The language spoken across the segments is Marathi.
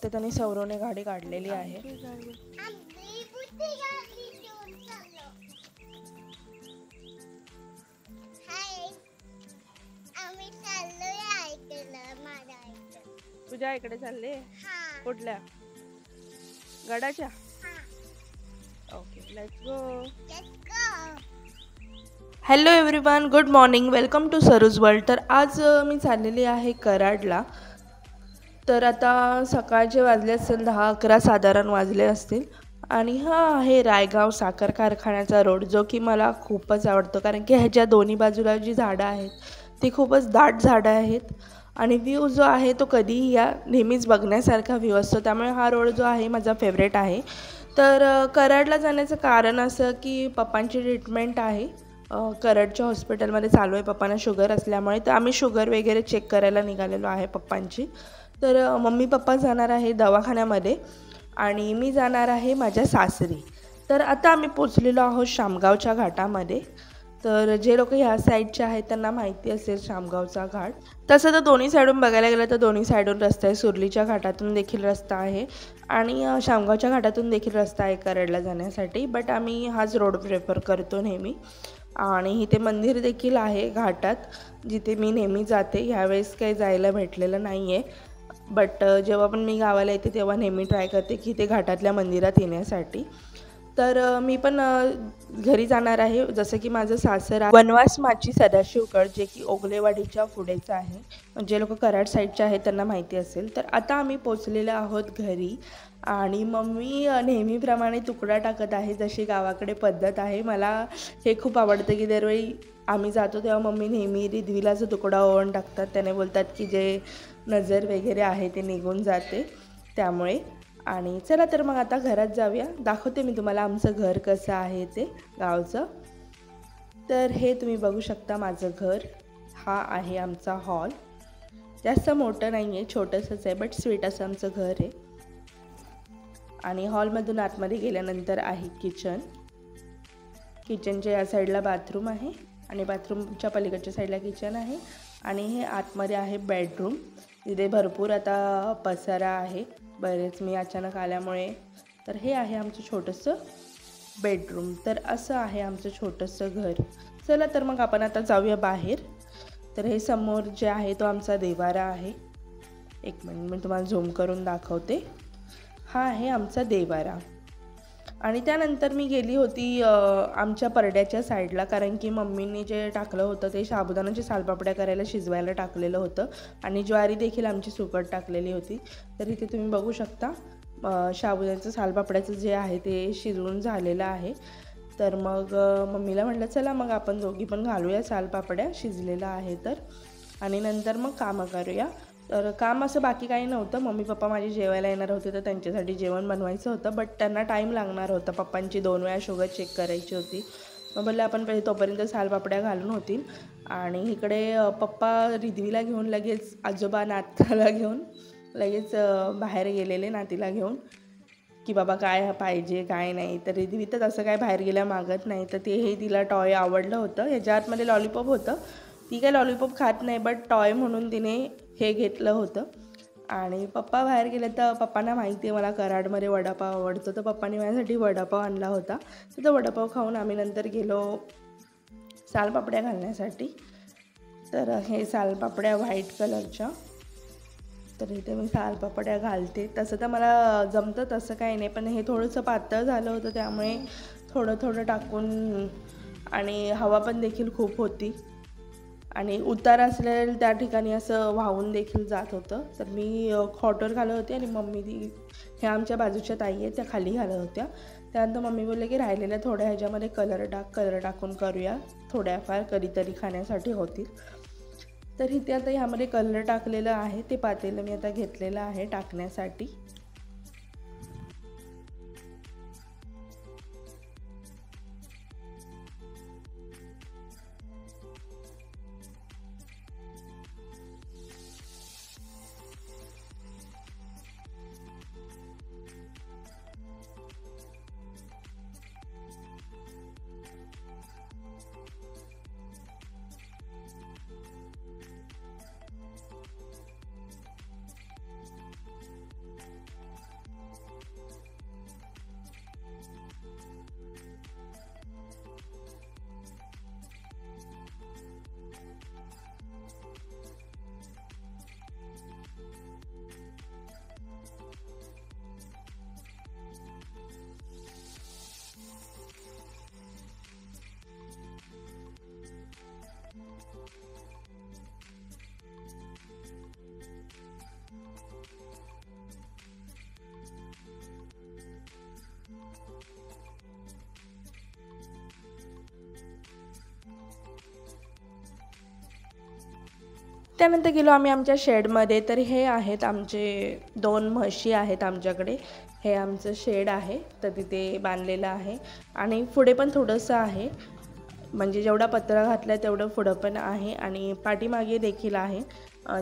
रस्त्यात आणि सौरवने गाडी काढलेली आहे. तुझ्या इकडे चालले? कुठल्या गडाच्या? Okay, let's go. Hello everyone, good morning, welcome to Saruj world. तर आज मी चाललेली आहे कराडला. तर आता सकाळचे वाजले असतील 10-11 साधारण वाजले असतील. आणि हा आहे रायगाव साखर कारखान्याचा रोड, जो की मला खूपच आवडतो, कारण की ह्याच्या दोन्ही बाजूला जी झाडं आहेत ती खूपच दाट झाडं आहेत आणि व्ह्यू जो आहे तो कधीही या नेहमीच बघण्यासारखा व्ह्यू असतो. त्यामुळे हा रोड जो आहे माझा फेवरेट आहे. तर कराडला जाण्याचं कारण असं की पप्पांची ट्रीटमेंट आहे, कराडच्या हॉस्पिटलमध्ये चालू आहे. पप्पांना शुगर असल्यामुळे तर आम्ही शुगर वगैरे चेक करायला निघालेलो आहे पप्पांची. तर मम्मी पप्पा जाणार आहे दवाखान्यामध्ये आणि मी जाणार आहे माझ्या सासरी. तर आता आम्ही पोचलेलो आहोत शामगावच्या घाटामध्ये. तर जे लोक ह्या साईडचे आहेत त्यांना माहिती असेल शामगावचा घाट. तसं तर दोन्ही साईडून बघायला गेलं तर दोन्ही साईडून रस्ता आहे. सुरलीच्या घाटातून देखील रस्ता आहे आणि शामगावच्या घाटातून देखील रस्ता आहे कराडला जाण्यासाठी. बट आम्ही हाच रोड प्रेफर करतो नेहमी. आणि इथे मंदिर देखील आहे घाटात, जिथे मी नेहमी जाते. ह्यावेळेस काही जायला भेटलेलं नाही आहे, बट जेव्हा पण मी गावाला येते तेव्हा नेहमी ट्राय करते की ते घाटातल्या मंदिरात येण्यासाठी. तर मी पण घरी जाणार आहे. जसं की माझं सासर वनवास माची सदाशिवगड, जे की ओगलेवाडीच्या पुढेचं आहे. जे लोक कराड साईडचे आहेत त्यांना माहिती असेल. तर आता आम्ही पोचलेलो आहोत घरी आणि मम्मी नेहमीप्रमाणे तुकडा टाकत आहे, जशी गावाकडे पद्धत आहे. मला हे खूप आवडतं की दरवेळी आम्ही जातो तेव्हा मम्मी नेहमी रिधवीलाचा तुकडा ओवून टाकतात. त्याने बोलतात की जे नजर वगैरे आहे ते निघून जाते, त्यामुळे. आणि चला तर मग आता घरात जाऊया. दाखवते मी तुम्हाला आमचं घर कसं आहे ते गावचं. तर हे तुम्ही बघू शकता माझं घर. हा आहे आमचा हॉल. जास्त मोठं नाही आहे, छोटंसंच आहे, बट स्वीट असं आमचं घर आहे. आणि हॉलमधून आतमध्ये गेल्यानंतर आहे किचन. किचनच्या या साईडला बाथरूम आहे आणि बाथरूमच्या पलीकडच्या साईडला किचन आहे. आणि हे आतमध्ये आहे बेडरूम. तिथे भरपूर आता पसारा आहे, बरेच मी अचानक आल्यामुळे. तर हे आहे आमचं छोटंसं बेडरूम. तर असं आहे आमचं छोटंसं घर. चला तर मग आपण आता जाऊया बाहेर. तर हे समोर जे आहे तो आमचा देवारा आहे. एक मिनिट मी तुम्हाला झूम करून दाखवते. हा आहे आमचा देवारा. आणि त्यानंतर मी गेली होती आमच्या परड्याच्या साईडला, कारण की मम्मीने जे टाकलं होतं ते साबुदाण्याची सालपापड्या करायला शिजवायला टाकलेलं होतं आणि ज्वारी देखील आमची सुकट टाकलेली होती. तर इथे तुम्ही बघू शकता साबुदाण्याचं सालपापड्याचं जे आहे ते शिजवून झालेलं आहे. तर मग मम्मीला म्हटलं चला मग आपण दोघी पण घालूया सालपापड्या, शिजलेलं आहे तर, आणि नंतर मग कामं करूया. तर काम असं बाकी काही नव्हतं. मम्मी पप्पा माझे जेवायला येणार होते तर त्यांच्यासाठी जेवण बनवायचं होतं, बट त्यांना टाईम लागणार होता. पप्पांची 2 वेळा शुगर चेक करायची होती. मग बोलले आपण पहिले तोपर्यंत सालपापड्या घालून होतील. आणि इकडे पप्पा रिधवीला घेऊन लगेच, आजोबा नाताला घेऊन लगेच बाहेर गेलेले नातीला घेऊन, की बाबा काय पाहिजे काय नाही. तर रिधवी तर तसं काय बाहेर गेल्या मागत नाही. तर ते हे तिला टॉय आवडलं होतं. ह्याच्या आतमध्ये लॉलीपॉप होतं. ती काय लॉलीपॉप खात नाही, बट टॉय म्हणून तिने हे घेतलं होतं. आणि पप्पा बाहेर गेले तर पप्पांना माहिती आहे मला कराडमध्ये वडापाव आवडतो, तर पप्पांनी माझ्यासाठी वडापाव आणला होता. तर तो वडापाव खाऊन आम्ही नंतर गेलो सालपापड्या घालण्यासाठी. तर हे सालपापड्या व्हाईट कलरच्या. तर इथे मी सालपापड्या घालते. तसं तर मला जमतं, तसं काही नाही, पण हे थोडंसं पातळ झालं होतं त्यामुळे थोडं थोडं टाकून. आणि हवा पण देखील खूप होती आणि उतार असलेल्या त्या ठिकाणी असं वाहून देखील जात होतं. तर मी खॉटवर घालत होते आणि मम्मी ह्या आमच्या बाजूच्या ताई आहेत त्या खाली घालत होत्या. त्यानंतर मम्मी बोलले की राहिलेल्या थोड्या ह्याच्यामध्ये कलर टाकून करूया, थोड्याफार कधीतरी खाण्यासाठी होतील. तर इथे आता ह्यामध्ये कलर टाकलेलं आहे, ते पातेलं मी आता घेतलेलं आहे टाकण्यासाठी. त्यानंतर गेलो आम्ही आमच्या शेडमध्ये. तर हे आहेत आमचे 2 म्हशी आहेत आमच्याकडे. हे आमचं शेड आहे, तर तिथे बांधलेलं आहे आणि पुढे पण थोडंसं आहे, म्हणजे जेवढा पत्रा घातला आहे तेवढं पुढं पण आहे आणि पाठीमागे देखील आहे.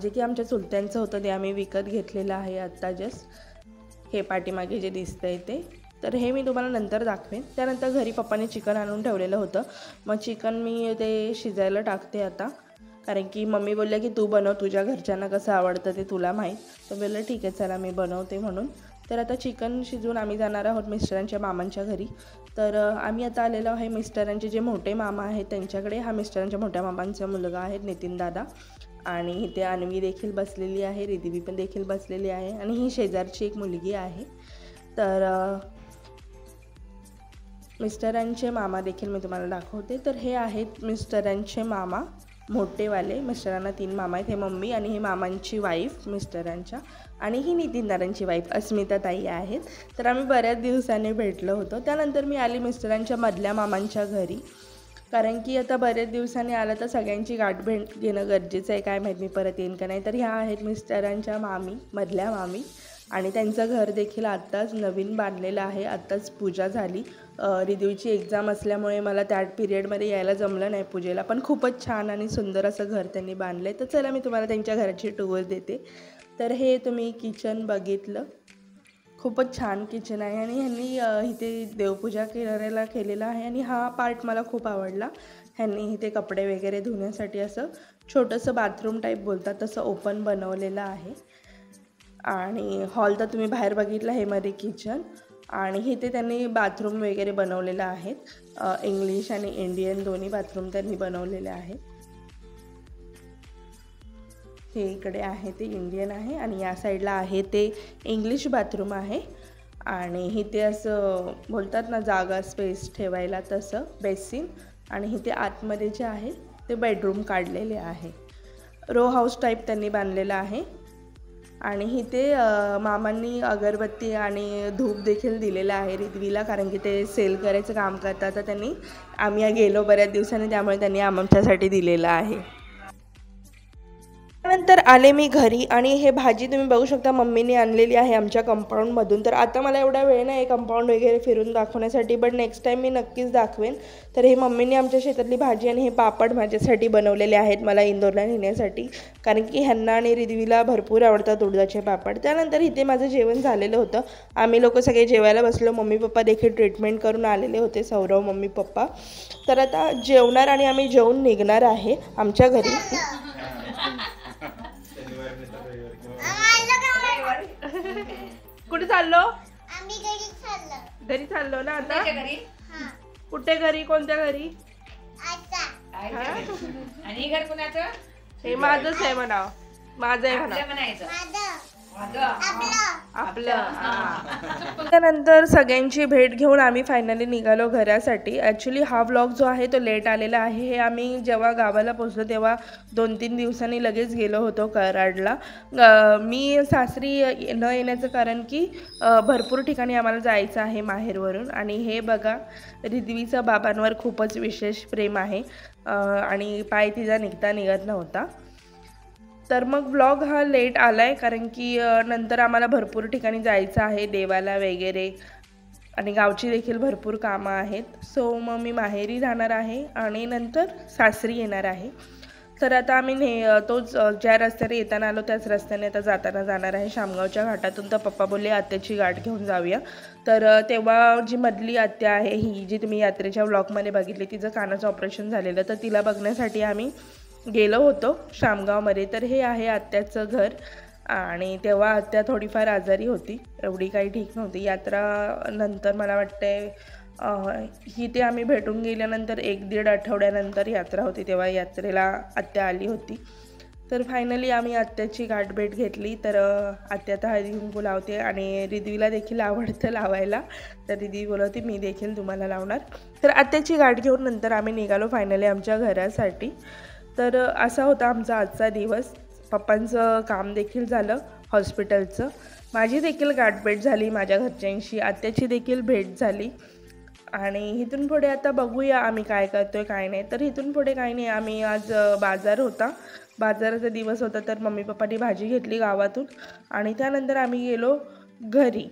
जे की आमच्या चुलत्यांचं होतं ते आम्ही विकत घेतलेलं आहे आत्ता जस्ट. हे पाठीमागे जे दिसतं आहे ते. तर हे मी तुम्हाला नंतर दाखवेन. त्यानंतर घरी पप्पाने चिकन आणून ठेवलेलं होतं. मग चिकन मी ते शिजायला टाकते आता, कारण की मम्मी बोलल्या की तू बनव, तुझ्या घरच्यांना कसं आवडतं ते तुला माहीत. तर बोललं ठीक आहे चला मी बनवते म्हणून. तर आता चिकन शिजवून आम्ही जाणार आहोत मिस्टरांच्या मामांच्या घरी. तर आम्ही आता आलेलो आहे मिस्टरांचे जे मोठे मामा आहेत त्यांच्याकडे. हा मिस्टरांच्या मोठ्या मामांचा मुलगा आहे नितीन दादा, आणि इथे अन्वी देखील बसलेली आहे, रिद्धी पण देखील बसलेली आहे आणि ही शेजारची एक मुलगी आहे. तर मिस्टरांचे मामा देखील मी तुम्हाला दाखवते. तर हे आहेत मिस्टरांचे मामा मोठेवाले. मिस्टरांना 3 मामा आहेत, हे मम्मी आणि हे मामांची वाईफ मिस्टरांच्या, आणि ही नितीनदारांची वाईफ अस्मिता ताई आहेत. तर आम्ही बऱ्याच दिवसांनी भेटलो होतो. त्यानंतर मी आली मिस्टरांच्या मधल्या मामांच्या घरी, कारण की आता बऱ्याच दिवसांनी आलं तर सगळ्यांची गाठभेट घेणं गरजेचं आहे. काय माहीत मी परत येईन का नाही. तर ह्या आहेत मिस्टरांच्या मामी, मधल्या मामी, आणि त्यांचं घर देखील आत्ताच नवीन बांधलेलं आहे. आत्ताच पूजा झाली. रिद्वीची एक्झाम असल्यामुळे मला त्या पिरियडमध्ये यायला जमलं नाही पूजेला, पण खूपच छान आणि सुंदर असं घर त्यांनी बांधलं आहे. तर चला मी तुम्हाला त्यांच्या घराची टूर देते. तर हे तुम्ही किचन बघितलं, खूपच छान किचन आहे आणि ह्यांनी इथे देवपूजा करायला केलेला आहे आणि हा पार्ट मला खूप आवडला. ह्यांनी इथे कपडे वगैरे धुण्यासाठी असं छोटंसं बाथरूम टाईप बोलतात तसं ओपन बनवलेलं आहे. आणि हॉल तर तुम्ही बाहेर बघितला, हे मध्ये किचन, आणि इथे त्यांनी बाथरूम वगैरे बनवलेलं आहेत. इंग्लिश आणि इंडियन दोन्ही बाथरूम त्यांनी बनवलेले आहेत. हे इकडे आहे ते इंडियन आहे आणि या साईडला आहे ते इंग्लिश बाथरूम आहे. आणि इथे असं बोलतात ना जागा स्पेस ठेवायला तसं बेसिन, आणि इथे आतमध्ये जे आहे ते बेडरूम काढलेले आहे. रो हाऊस टाईप त्यांनी बांधलेलं आहे. आणि इथे मामांनी अगरबत्ती आणि धूप देखील दिलेला आहे रिद्वीला, कारण की ते सेल करायचं काम करतात. तर त्यांनी आम्ही गेलो बऱ्याच दिवसांनी, त्यामुळे त्यांनी आमच्यासाठी दिलेलं आहे. त्यानंतर आले मी घरी आणि हे भाजी तुम्ही बघू शकता मम्मीने आणलेली आहे आमच्या कंपाऊंडमधून. तर आता मला एवढा वेळ नाही कंपाऊंड वगैरे फिरून दाखवण्यासाठी, बट नेक्स्ट टाईम मी नक्कीच दाखवेन. तर हे मम्मीने आमच्या शेतातली भाजी आणि हे पापड माझ्यासाठी बनवलेले आहेत मला इंदोरला नेण्यासाठी, कारण की ह्यांना आणि रिद्वीला भरपूर आवडतात उडदाचे पापड. त्यानंतर इथे माझं जेवण झालेलं होतं. आम्ही लोक सगळे जेवायला बसलो. मम्मी पप्पा देखील ट्रीटमेंट करून आलेले होते, सौरव मम्मी पप्पा. तर आता जेवणार आणि आम्ही जेवून निघणार आहे आमच्या घरी. कुठे चाललो? घरी चाललो ना आता. कुठे घरी? कोणत्या घरी? आणि घर कुणाचं? हे माझंच आहे म्हणावं, माझं आहे म्हणावं, आपलं. त्यानंतर सगळ्यांची भेट घेऊन आम्ही फायनली निघालो घरासाठी. ॲक्च्युली हा व्लॉग जो आहे तो लेट आलेला आहे. हे आम्ही जेव्हा गावाला पोचलो तेव्हा 2-3 दिवसांनी लगेच गेलो होतो कराडला. मी सासरी न येण्याचं कारण की भरपूर ठिकाणी आम्हाला जायचं आहे माहेरवरून. आणि हे बघा, रिद्वीचं बाबांवर खूपच विशेष प्रेम आहे आणि पाय तिचा निघत नव्हता. तर मग व्लॉग हा लेट आला आहे, कारण की नंतर आम्हाला भरपूर ठिकाणी जायचं आहे देवाला वगैरे, आणि गावची देखील भरपूर कामं आहेत. सो मग मी माहेरी राहणार आहे आणि नंतर सासरी येणार आहे. तर आता आम्ही तोच ज्या रस्त्याने येताना आलो त्याच रस्त्याने आता जाताना जाणार आहे शामगावच्या घाटातून. तर पप्पा बोलले आत्याची गाठ घेऊन जाऊया. तर तेव्हा जी मधली आत्या आहे, ही जी तुम्ही यात्रेच्या व्लॉगमध्ये बघितली, तिचं कानाचं ऑपरेशन झालेलं, तर तिला बघण्यासाठी आम्ही गेलो होतो शामगावमध्ये. तर हे आहे आत्याचं घर, आणि तेव्हा आत्या थोडीफार आजारी होती, एवढी काही ठीक नव्हती. यात्रा नंतर मला वाटते ही ते आम्ही भेटून गेल्यानंतर 1-1.5 आठवड्यानंतर यात्रा होती, तेव्हा यात्रेला आत्या आली होती. तर फायनली आम्ही आत्याची गाठभेट घेतली. तर आत्या तर हळदी कुंकू लावते आणि रिद्वीला देखील आवडतं लावायला, तर रिद्वी बोलवते मी देखील तुम्हाला लावणार. तर आत्याची गाठ घेऊन नंतर आम्ही निघालो फायनली आमच्या घरासाठी. तर असा होता आमचा आजचा दिवस. पप्पांचं काम देखील झालं हॉस्पिटलचं, माझी देखील गाठभेट झाली माझ्या घरच्यांशी, आत्याची देखील भेट झाली. आणि इथून पुढे आता बघूया आम्ही काय करतोय काय नाही. तर इथून पुढे काही नाही, आम्ही आज बाजार होता, बाजाराचा दिवस होता, तर मम्मी पप्पांनी भाजी घेतली गावातून आणि त्यानंतर आम्ही गेलो घरी.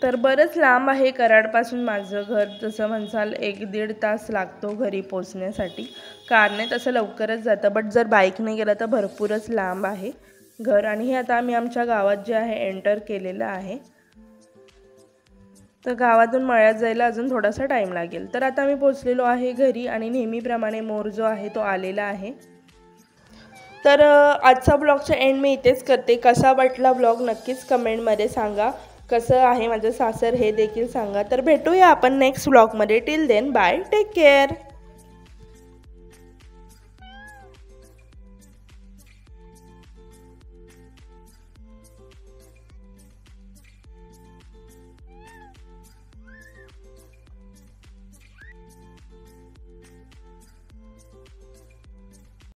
तर बरंच लांब आहे कराडपासून माझं घर, जसं म्हणसाल 1-1.5 तास लागतो घरी पोचण्यासाठी. कारने तसं लवकरच जातं, बट जर बाईकने गेलं तर भरपूरच लांब आहे घर. आणि हे आता आम्ही आमच्या गावात जे आहे एंटर केलेलं आहे. तर गावातून मळ्यात जायला अजून थोडासा टाईम लागेल. तर आता आम्ही पोचलेलो आहे घरी आणि नेहमीप्रमाणे मोर जो आहे तो आलेला आहे. तर आजचा ब्लॉगचा एंड मी इथेच करते. कसा वाटला ब्लॉग नक्कीच कमेंटमध्ये सांगा. कसं आहे माझं सासर हे देखील सांगा. तर भेटूया आपण नेक्स्ट ब्लॉगमध्ये. Till then bye, take care.